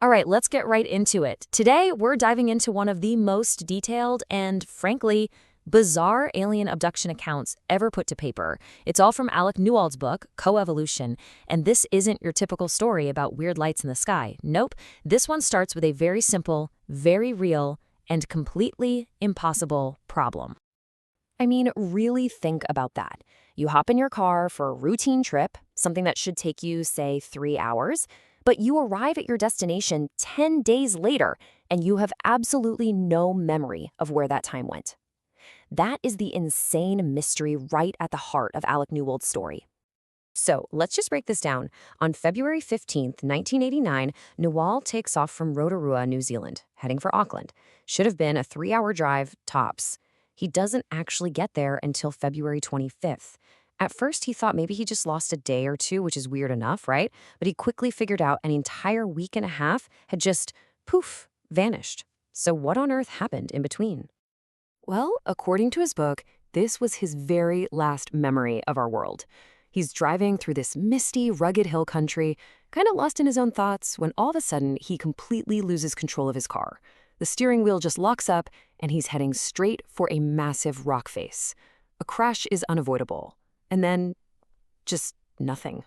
All right, let's get right into it. Today, we're diving into one of the most detailed and, frankly, bizarre alien abduction accounts ever put to paper. It's all from Alec Newald's book, CoEVOLUTIon, and this isn't your typical story about weird lights in the sky. Nope, this one starts with a very simple, very real, and completely impossible problem. I mean, really think about that. You hop in your car for a routine trip, something that should take you, say, 3 hours, but you arrive at your destination 10 days later, and you have absolutely no memory of where that time went. That is the insane mystery right at the heart of Alec Newald's story. So let's just break this down. On February 15th, 1989, Newald takes off from Rotorua, New Zealand, heading for Auckland. Should have been a 3-hour drive, tops. He doesn't actually get there until February 25th. At first, he thought maybe he just lost a day or two, which is weird enough, right? But he quickly figured out an entire week and a half had just, poof, vanished. So what on earth happened in between? Well, according to his book, this was his very last memory of our world. He's driving through this misty, rugged hill country, kind of lost in his own thoughts, when all of a sudden he completely loses control of his car. The steering wheel just locks up, and he's heading straight for a massive rock face. A crash is unavoidable. And then, just nothing.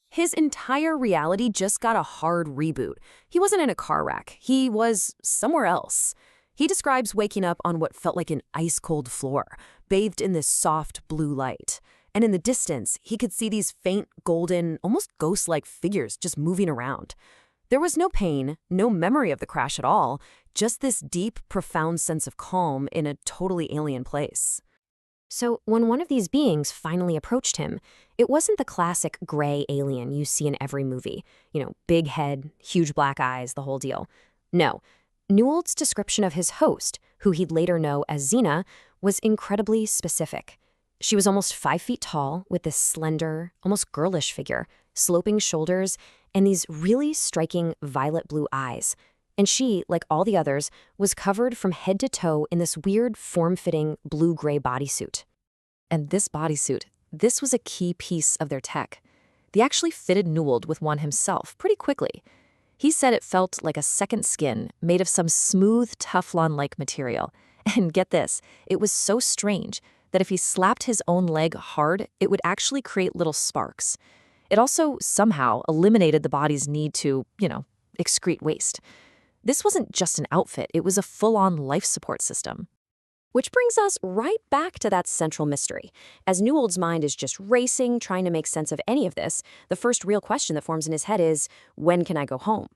His entire reality just got a hard reboot. He wasn't in a car wreck. He was somewhere else. He describes waking up on what felt like an ice-cold floor, bathed in this soft blue light. And in the distance, he could see these faint, golden, almost ghost-like figures just moving around. There was no pain, no memory of the crash at all, just this deep, profound sense of calm in a totally alien place. So when one of these beings finally approached him, it wasn't the classic gray alien you see in every movie. Big head, huge black eyes, the whole deal. No. Newald's description of his host, who he'd later know as Zeena, was incredibly specific. She was almost 5 feet tall, with this slender, almost girlish figure, sloping shoulders, and these really striking violet blue eyes. And she, like all the others, was covered from head to toe in this weird, form-fitting blue-gray bodysuit. And this bodysuit, this was a key piece of their tech. They actually fitted Newald with one himself pretty quickly. He said it felt like a second skin made of some smooth Teflon-like material. And get this, it was so strange that if he slapped his own leg hard, it would actually create little sparks. It also somehow eliminated the body's need to, excrete waste. This wasn't just an outfit, it was a full-on life support system. Which brings us right back to that central mystery. As Newald's mind is just racing, trying to make sense of any of this, the first real question that forms in his head is, when can I go home?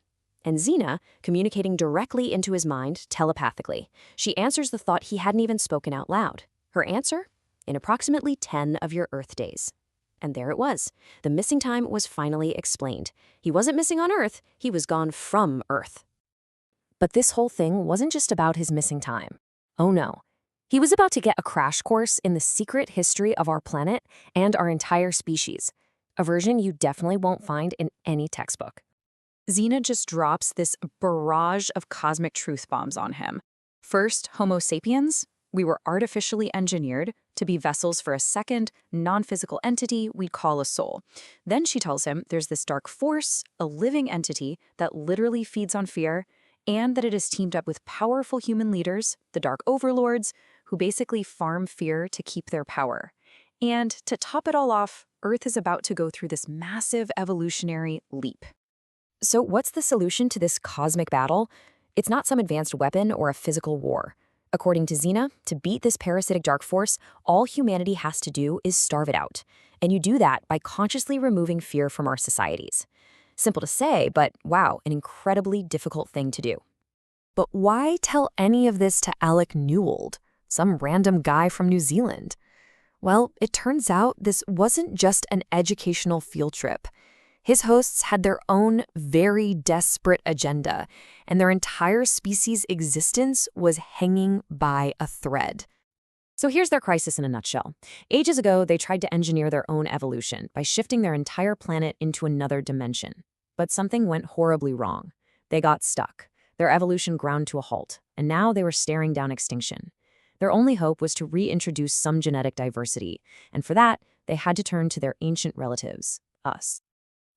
And Zeena, communicating directly into his mind, telepathically, she answers the thought he hadn't even spoken out loud. Her answer? In approximately 10 of your Earth days. And there it was. The missing time was finally explained. He wasn't missing on Earth, he was gone from Earth. But this whole thing wasn't just about his missing time. Oh no. He was about to get a crash course in the secret history of our planet and our entire species, a version you definitely won't find in any textbook. Zeena just drops this barrage of cosmic truth bombs on him. First, Homo sapiens. We were artificially engineered to be vessels for a second, non-physical entity we'd call a soul. Then she tells him there's this dark force, a living entity that literally feeds on fear, and that it is teamed up with powerful human leaders, the Dark Overlords, who basically farm fear to keep their power. And to top it all off, Earth is about to go through this massive evolutionary leap. So what's the solution to this cosmic battle? It's not some advanced weapon or a physical war. According to Zeena, to beat this parasitic dark force, all humanity has to do is starve it out. And you do that by consciously removing fear from our societies. Simple to say, but wow, an incredibly difficult thing to do. But why tell any of this to Alec Newald, some random guy from New Zealand? Well, it turns out this wasn't just an educational field trip. His hosts had their own very desperate agenda, and their entire species' existence was hanging by a thread. So here's their crisis in a nutshell. Ages ago, they tried to engineer their own evolution by shifting their entire planet into another dimension. But something went horribly wrong. They got stuck. Their evolution ground to a halt, and now they were staring down extinction. Their only hope was to reintroduce some genetic diversity, and for that, they had to turn to their ancient relatives, us.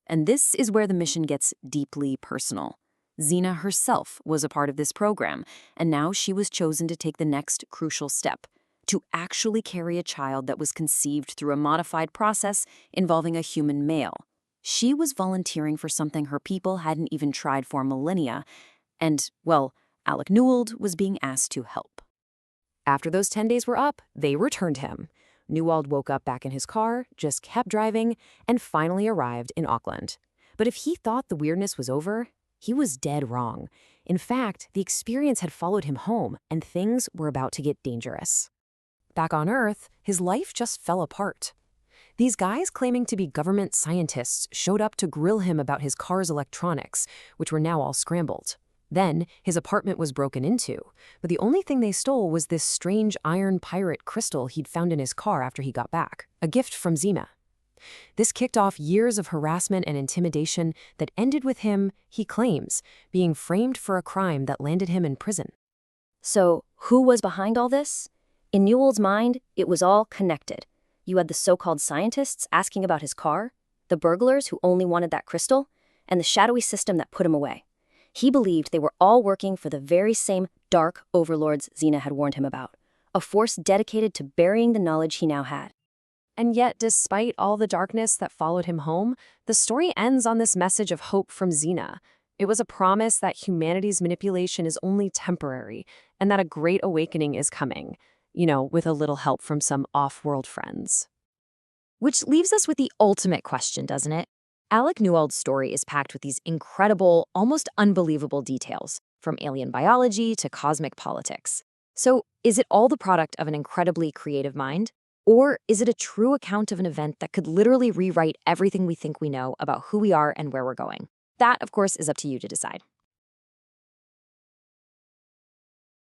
And this is where the mission gets deeply personal. Zeena herself was a part of this program, and now she was chosen to take the next crucial step, to actually carry a child that was conceived through a modified process involving a human male. She was volunteering for something her people hadn't even tried for millennia, and, well, Alec Newald was being asked to help. After those 10 days were up, they returned him. Newald woke up back in his car, just kept driving, and finally arrived in Auckland. But if he thought the weirdness was over, he was dead wrong. In fact, the experience had followed him home, and things were about to get dangerous. Back on Earth, his life just fell apart. These guys claiming to be government scientists showed up to grill him about his car's electronics, which were now all scrambled. Then, his apartment was broken into, but the only thing they stole was this strange iron Pyrite crystal he'd found in his car after he got back, a gift from Zeena. This kicked off years of harassment and intimidation that ended with him, he claims, being framed for a crime that landed him in prison. So, who was behind all this? In Newald's mind, it was all connected. You had the so-called scientists asking about his car, the burglars who only wanted that crystal, and the shadowy system that put him away. He believed they were all working for the very same dark overlords Zeena had warned him about, a force dedicated to burying the knowledge he now had. And yet, despite all the darkness that followed him home, the story ends on this message of hope from Zeena. It was a promise that humanity's manipulation is only temporary, and that a great awakening is coming, with a little help from some off-world friends. Which leaves us with the ultimate question, doesn't it? Alec Newald's story is packed with these incredible, almost unbelievable details, from alien biology to cosmic politics. So, is it all the product of an incredibly creative mind? Or is it a true account of an event that could literally rewrite everything we think we know about who we are and where we're going? That, of course, is up to you to decide.